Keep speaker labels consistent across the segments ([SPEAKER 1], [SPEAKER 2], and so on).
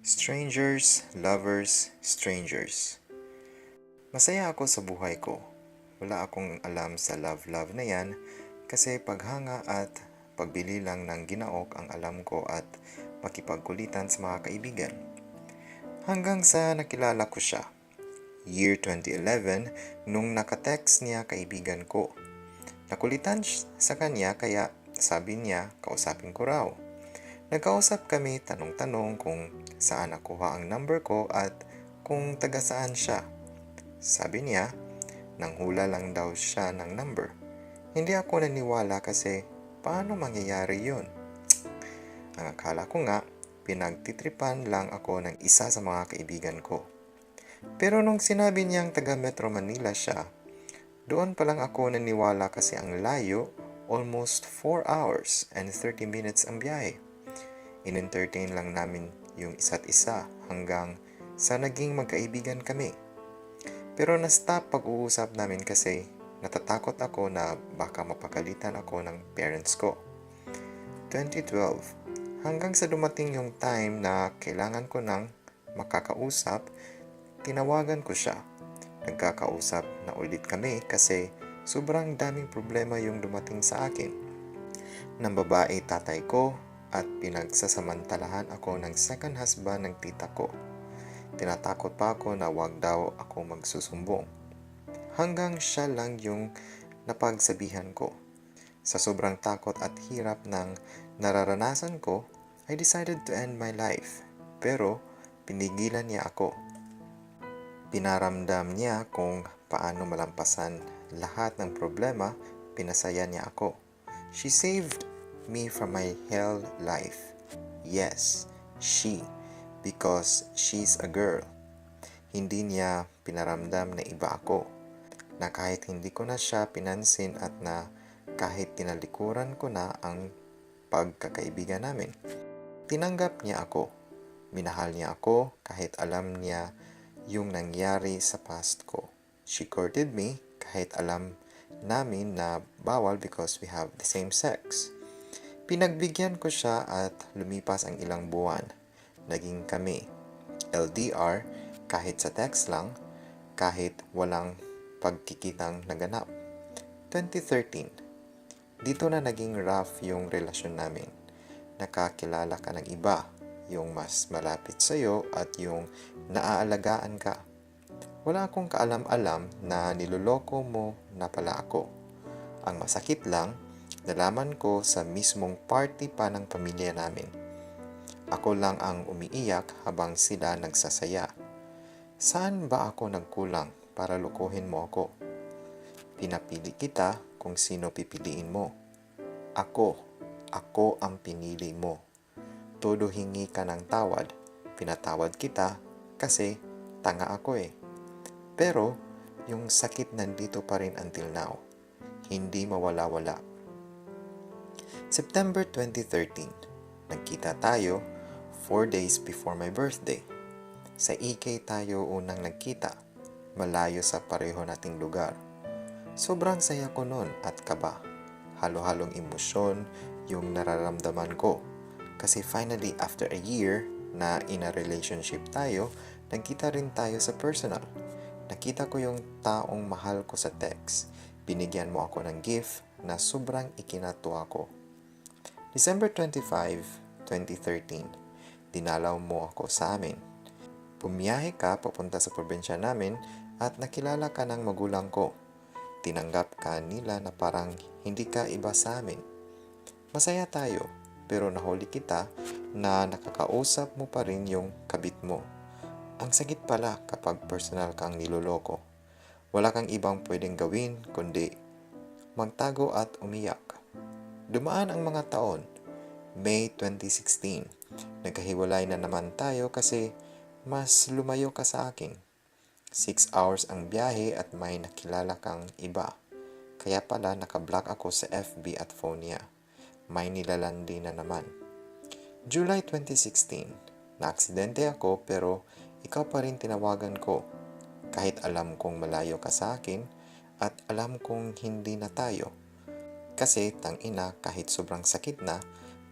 [SPEAKER 1] Strangers, lovers, strangers. Masaya ako sa buhay ko. Wala akong alam sa love-love na yan kasi paghanga at pagbili lang ng ginaok ang alam ko at makipagkulitan sa mga kaibigan. Hanggang sa nakilala ko siya. Year 2011 nung nakatext niya kaibigan ko. Nakulitan sa kanya kaya sabi niya kausapin ko raw. Nagkausap kami tanong-tanong kung saan nakuha ang number ko at kung taga saan siya. Sabi niya, nanghula lang daw siya ng number. Hindi ako naniwala kasi paano mangyayari yun? Ang akala ko nga, pinagtitripan lang ako ng isa sa mga kaibigan ko. Pero nung sinabi niyang taga Metro Manila siya, doon pa lang ako naniwala kasi ang layo, almost 4 hours and 30 minutes ang biyahe. In-entertain lang namin yung isa't isa hanggang sa naging magkaibigan kami. Pero na-stop pag-uusap namin kasi natatakot ako na baka mapagalitan ako ng parents ko. 2012, hanggang sa dumating yung time na kailangan ko nang makakausap, tinawagan ko siya. Nagkakausap na ulit kami kasi sobrang daming problema yung dumating sa akin. Nang babae tatay ko, at pinagsasamantalahan ako ng second husband ng tita ko. Tinatakot pa ako na wag daw ako magsusumbong. Hanggang siya lang yung napagsabihan ko. Sa sobrang takot at hirap ng nararanasan ko, I decided to end my life. Pero pinigilan niya ako. Pinaramdam niya kung paano malampasan lahat ng problema, pinasaya niya ako. She saved me from my hell life. Yes, she, because she's a girl. Hindi niya pinaramdam na iba ako, na kahit hindi ko na siya pinansin at na kahit tinalikuran ko na ang pagkakaibigan namin. Tinanggap niya ako. Minahal niya ako kahit alam niya yung nangyari sa past ko. She courted me kahit alam namin na bawal because we have the same sex. Pinagbigyan ko siya at lumipas ang ilang buwan. Naging kami. LDR kahit sa text lang, kahit walang pagkikitang naganap. 2013. Dito na naging rough yung relasyon namin. Nakakilala ka ng iba, yung mas malapit sa'yo at yung naaalagaan ka. Wala akong kaalam-alam na niloloko mo na pala ako. Ang masakit lang, nalaman ko sa mismong party pa ng pamilya namin. Ako lang ang umiiyak habang sila nagsasaya. Saan ba ako nagkulang para lukuhin mo ako? Pinapili kita kung sino pipiliin mo. Ako ang pinili mo. Todo hingi ka ng tawad. Pinatawad kita kasi tanga ako eh. Pero yung sakit nandito pa rin until now. Hindi mawala-wala. September 2013, nagkita tayo 4 days before my birthday. Sa EK tayo unang nagkita, malayo sa pareho nating lugar. Sobrang saya ko nun at kaba. Halo-halong emosyon yung nararamdaman ko. Kasi finally after a year na in a relationship tayo, nagkita rin tayo sa personal. Nakita ko yung taong mahal ko sa text. Binigyan mo ako ng gift na sobrang ikinatuwa ko. December 25, 2013, dinalaw mo ako sa amin. Bumiyahe ka papunta sa probinsya namin at nakilala ka ng magulang ko. Tinanggap ka nila na parang hindi ka iba sa amin. Masaya tayo, pero nahuli kita na nakakausap mo pa rin yung kabit mo. Ang sakit pala kapag personal kang niloloko. Wala kang ibang pwedeng gawin kundi magtago at umiyak. Dumaan ang mga taon. May 2016, nagkahiwalay na naman tayo kasi mas lumayo ka sa akin. 6 hours ang biyahe at may nakilala kang iba. Kaya pala nakablock ako sa FB at phone niya. May nilalandi na naman. July 2016, naaksidente ako pero ikaw pa rin tinawagan ko. Kahit alam kong malayo ka sa akin at alam kong hindi na tayo. Kasi tangina kahit sobrang sakit na,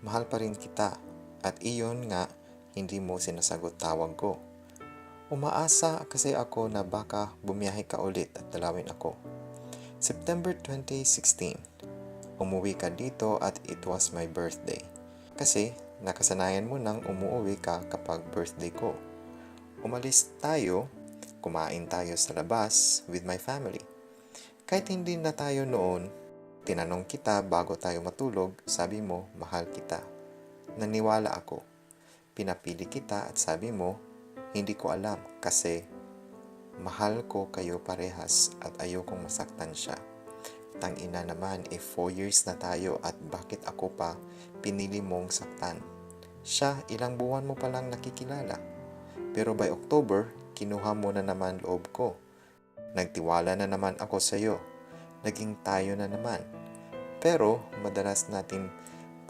[SPEAKER 1] mahal pa rin kita. At iyon nga hindi mo sinasagot tawag ko. Umaasa kasi ako na baka bumiyahe ka ulit at dalawin ako. September 2016, umuwi ka dito at it was my birthday. Kasi nakasanayan mo nang umuwi ka kapag birthday ko. Umalis tayo, kumain tayo sa labas with my family. Kahit hindi na tayo noon, tinanong kita bago tayo matulog, sabi mo, mahal kita. Naniwala ako. Pinapili kita at sabi mo, hindi ko alam kasi mahal ko kayo parehas at ayokong masaktan siya. Tangina naman, 4 years na tayo at bakit ako pa pinili mong saktan? Siya, ilang buwan mo palang nakikilala. Pero by October, kinuha mo na naman loob ko. Nagtiwala na naman ako sa iyo. Naging tayo na naman. Pero madalas natin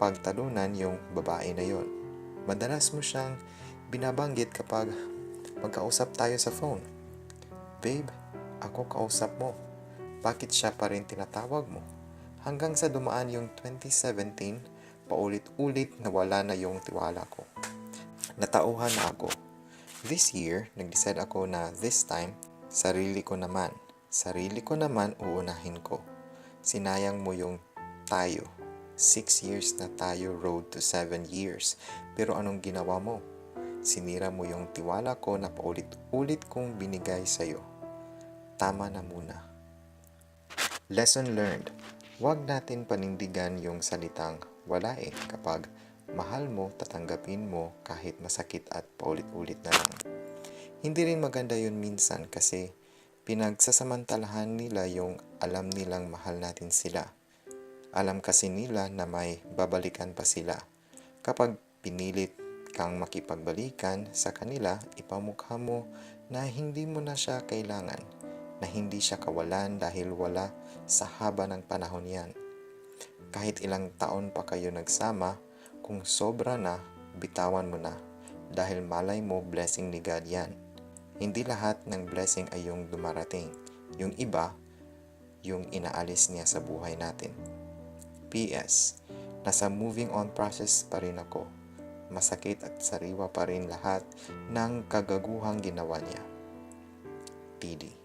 [SPEAKER 1] pagtalunan yung babae na yon. Madalas mo siyang binabanggit kapag magkausap tayo sa phone. Babe, ako kausap mo. Bakit siya pa rin tinatawag mo? Hanggang sa dumaan yung 2017, paulit-ulit nawala na yung tiwala ko. Natauhan na ako. This year, nag-decide ako na this time, sarili ko naman uunahin ko. Sinayang mo yung tayo. 6 years na tayo, road to 7 years. Pero anong ginawa mo? Sinira mo yung tiwala ko na paulit-ulit kong binigay sa'yo. Tama na muna. Lesson learned. Huwag natin panindigan yung salitang wala kapag mahal mo, tatanggapin mo kahit masakit at paulit-ulit na lang. Hindi rin maganda yun minsan kasi pinagsasamantalahan nila yung alam nilang mahal natin sila. Alam kasi nila na may babalikan pa sila. Kapag pinilit kang makipagbalikan sa kanila, ipamukha mo na hindi mo na siya kailangan, na hindi siya kawalan dahil wala sa haba ng panahon yan. Kahit ilang taon pa kayo nagsama, kung sobra na, bitawan mo na dahil malay mo blessing ni God yan. Hindi lahat ng blessing ay yung dumarating. Yung iba, yung inaalis niya sa buhay natin. PS, nasa moving on process pa rin ako. Masakit at sariwa pa rin lahat ng kagaguhang ginawa niya. PD.